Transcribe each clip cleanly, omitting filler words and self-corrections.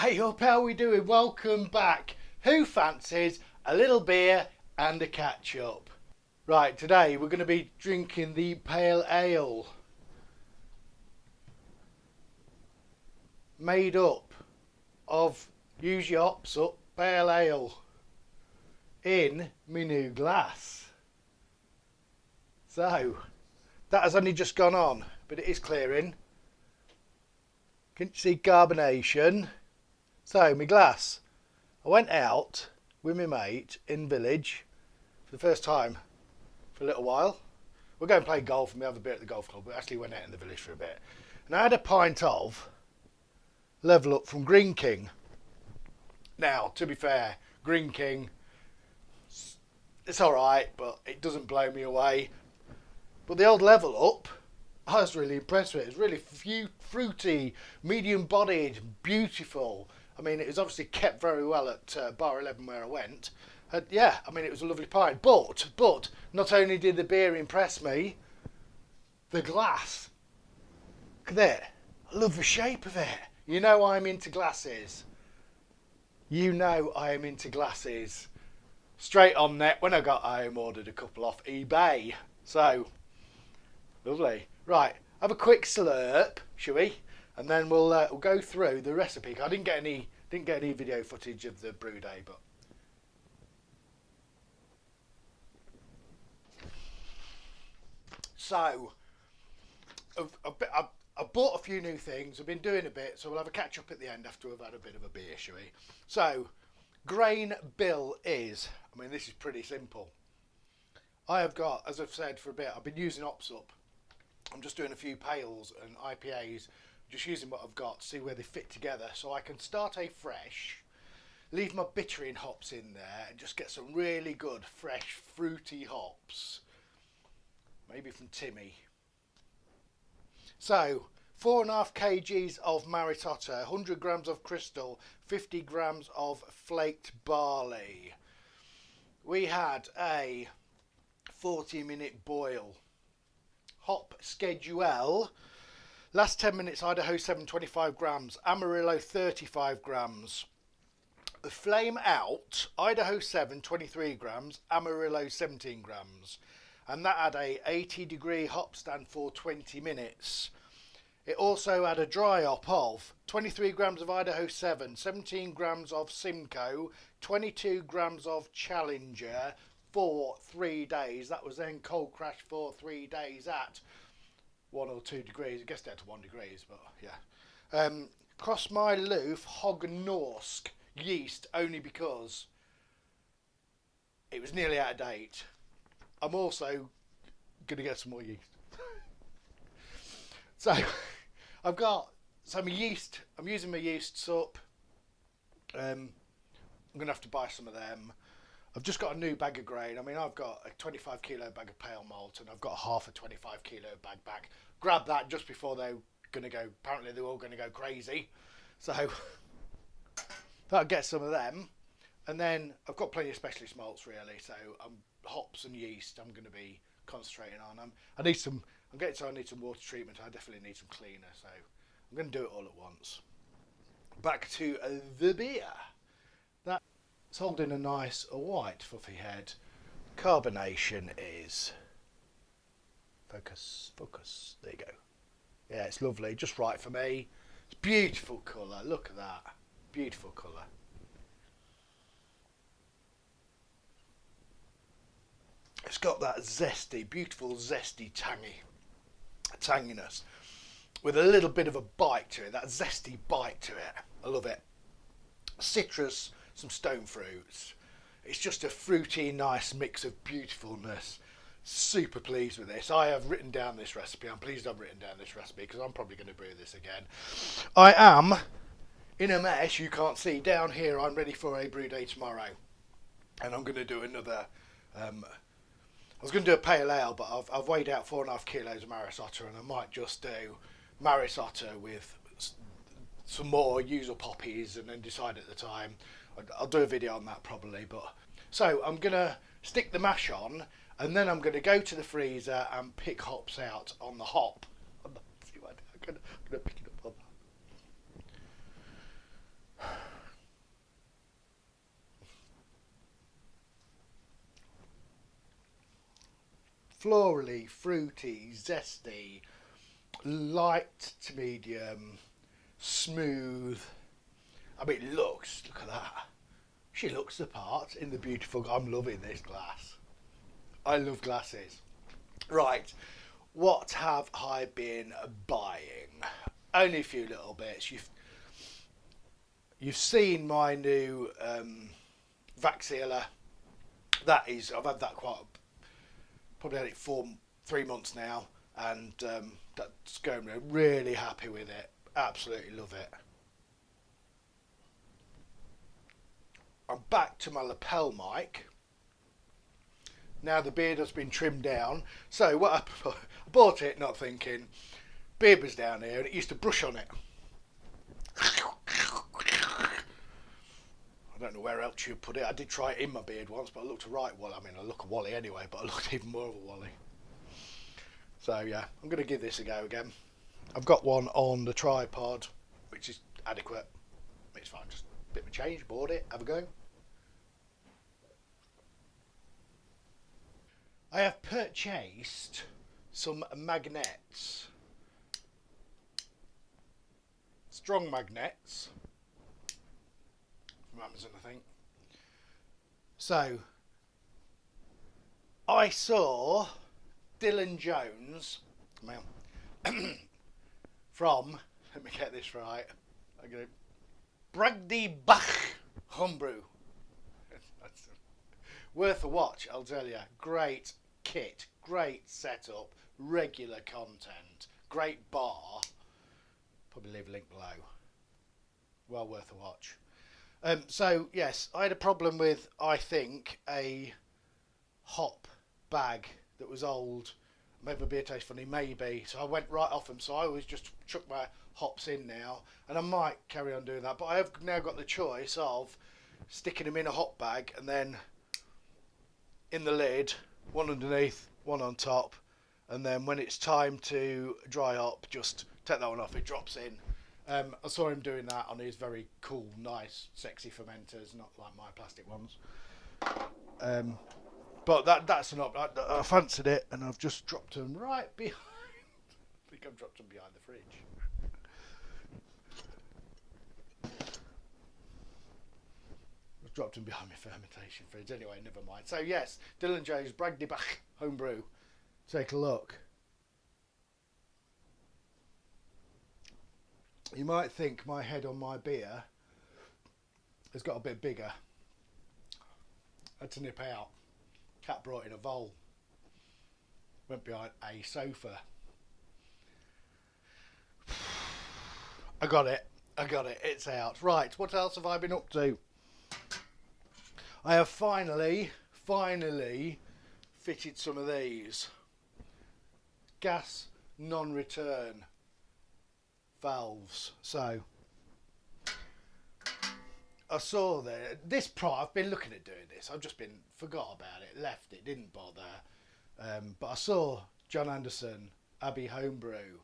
Hey up, how we doing? Welcome back. Who fancies a little beer and a catch up? Right, today we're going to be drinking the pale ale. Made up of, use your hops up, pale ale. In my new glass. So, that has only just gone on, but it is clearing. Can you see carbonation? So, my glass. I went out with my mate in village for the first time for a little while. We're going to play golf and we have a beer at the golf club. We actually went out in the village for a bit. And I had a pint of Level Up from Green King. Now, to be fair, Green King, it's alright, but it doesn't blow me away. But the old Level Up, I was really impressed with it. It's really fruity, medium bodied, beautiful. I mean, it was obviously kept very well at Bar 11 where I went. Yeah, I mean, it was a lovely pint. But, not only did the beer impress me, the glass. Look at that. I love the shape of it. You know I'm into glasses. You know I am into glasses. Straight on net, when I got home, ordered a couple off eBay. So, lovely. Right, have a quick slurp, shall we? And then we'll go through the recipe. I didn't get any video footage of the brew day, but so I've bought a few new things. I've been doing a bit, so we'll have a catch up at the end after we've had a bit of a beer, shall we? So, grain bill is. I mean, this is pretty simple. I have got, as I've said for a bit, I've been using hops up. I'm just doing a few pales and IPAs, just using what I've got to see where they fit together so I can start a fresh, leave my bittering hops in there and just get some really good, fresh, fruity hops. Maybe from Timmy. So, 4.5 kgs of Maritota, 100 grams of crystal, 50 grams of flaked barley. We had a 40-minute boil. Hop schedule. Last 10 minutes, Idaho 7, 25 grams. Amarillo 35 grams. The flame out, Idaho 7, 23 grams. Amarillo 17 grams. And that had a 80-degree hop stand for 20 minutes. It also had a dry hop of 23 grams of Idaho 7, 17 grams of Simcoe, 22 grams of Challenger, for 3 days. That was then cold crash for 3 days at 1 or 2 degrees. I guess down to 1 degrees, but yeah. Cross my loof Hog Norsk yeast only because it was nearly out of date. I'm also going to get some more yeast. So I've got some yeast. I'm using my yeast sup. I'm going to have to buy some of them. I've just got a new bag of grain. I mean, I've got a 25 kilo bag of pale malt and I've got half a 25 kilo bag back. Grabbed that just before they're going to go, apparently they're all going to go crazy. So, thought I'd get some of them. And then I've got plenty of specialist malts really. So, hops and yeast I'm going to be concentrating on. I need some water treatment. I definitely need some cleaner. So, I'm going to do it all at once. Back to the beer. It's holding a nice white fluffy head. Carbonation is focus. There you go. Yeah, it's lovely, just right for me. It's beautiful colour. Look at that, beautiful colour. It's got that zesty, beautiful zesty tanginess with a little bit of a bite to it. That zesty bite to it. I love it. Citrus. Some stone fruits. It's just a fruity, nice mix of beautifulness. Super pleased with this. I have written down this recipe. I'm pleased I've written down this recipe because I'm probably going to brew this again. I am in a mess. You can't see down here. I'm ready for a brew day tomorrow, and I'm going to do another. I was going to do a pale ale, but I've weighed out 4.5 kilos of Marisota, and I might just do Marisota with some more usual poppies, and then decide at the time. I'll do a video on that probably, but so I'm gonna stick the mash on and then I'm gonna go to the freezer and pick hops out on the hop. See what I'm gonna pick it up on that. florally, fruity, zesty, light to medium, smooth. I mean, look at that. She looks the part in the beautiful. I'm loving this glass. I love glasses. Right, what have I been buying? Only a few little bits. You've seen my new Vaxilla. That is, I've had that probably had it for 3 months now, and that's going really happy with it. Absolutely love it. I'm back to my lapel mic. Now the beard has been trimmed down. So I bought it not thinking, beard was down here and it used to brush on it. I don't know where else you put it. I did try it in my beard once, but I looked a right wally. I mean, I look a wally anyway, but I looked even more of a wally. So yeah, I'm going to give this a go again. I've got one on the tripod, which is adequate. It's fine, just a bit of a change. Bought it, have a go. I have purchased some magnets. Strong magnets. From Amazon, I think. So, I saw Dylan Jones, from, let me get this right, I'm going to, Bragdy-Bach Homebrew. That's worth a watch, I'll tell you. Great kit, great setup, regular content, great bar. Probably leave a link below. Well worth a watch. So yes, I had a problem with, I think, a hop bag that was old. Maybe my beer tastes funny, maybe. So I went right off them. So I always just chuck my hops in now, and I might carry on doing that. But I have now got the choice of sticking them in a hop bag and then in the lid, one underneath, one on top, and then when it's time to dry up, just take that one off. It drops in. I saw him doing that on his very cool, nice, sexy fermenters, not like my plastic ones. But that's an option. I fancied it, and I've just dropped them right behind. I think I've dropped them behind the fridge. I've dropped them behind my fermentation fridge. Anyway, never mind. So yes, Dylan Jones Bragdy-Bach Homebrew. Take a look. You might think my head on my beer has got a bit bigger. I had to nip out. Cat brought in a vole. Went behind a sofa. I got it. It's out. Right, what else have I been up to? I have finally fitted some of these. Gas non-return valves. So I saw this I've been looking at doing this. I've just forgot about it, left it, didn't bother. But I saw John Anderson, Abbey Homebrew.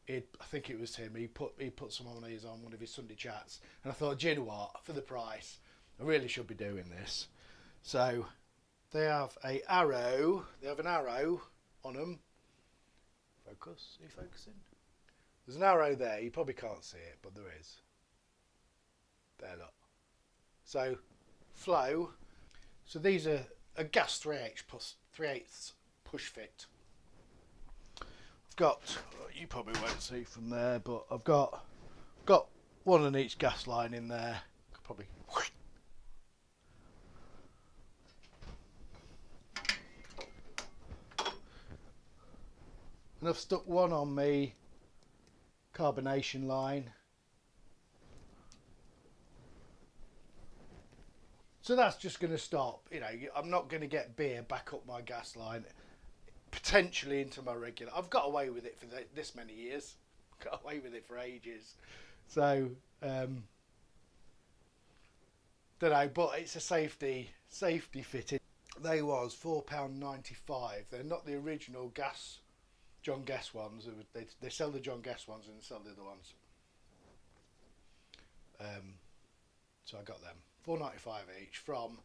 I think it was him. He put some of these on one of his Sunday chats, and I thought, do you know what? For the price, I really should be doing this. So they have an arrow. They have an arrow on them. Focus. Are you focusing? There's an arrow there. You probably can't see it, but there is. There, look. So, flow. So these are a gas 3/8 push fit. I've got, you probably won't see from there, but I've got one on each gas line in there. Could probably. And I've stuck one on me carbonation line. So that's just going to stop. I'm not going to get beer back up my gas line, potentially into my regular. I've got away with it for this many years. Got away with it for ages. So, don't know, but it's a safety fitting. They was £4.95. They're not the original John Guest ones. They sell the John Guest ones and sell the other ones. So I got them. £4.95 each from,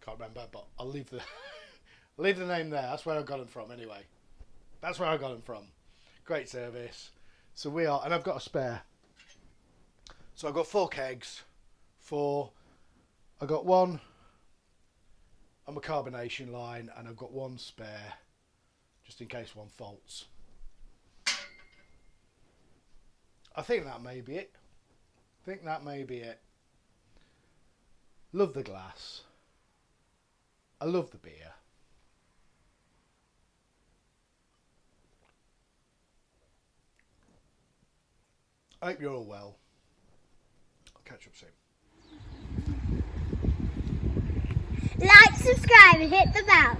can't remember, but I'll leave the Leave the name there. That's where I got them from anyway. That's where I got them from. Great service. So we are, and I've got a spare. So I've got 4 kegs. 4. I got one on my carbonation line, and I've got 1 spare, just in case one faults. I think that may be it. Love the glass. I love the beer. I hope you're all well. I'll catch up soon. Like, subscribe and hit the bell.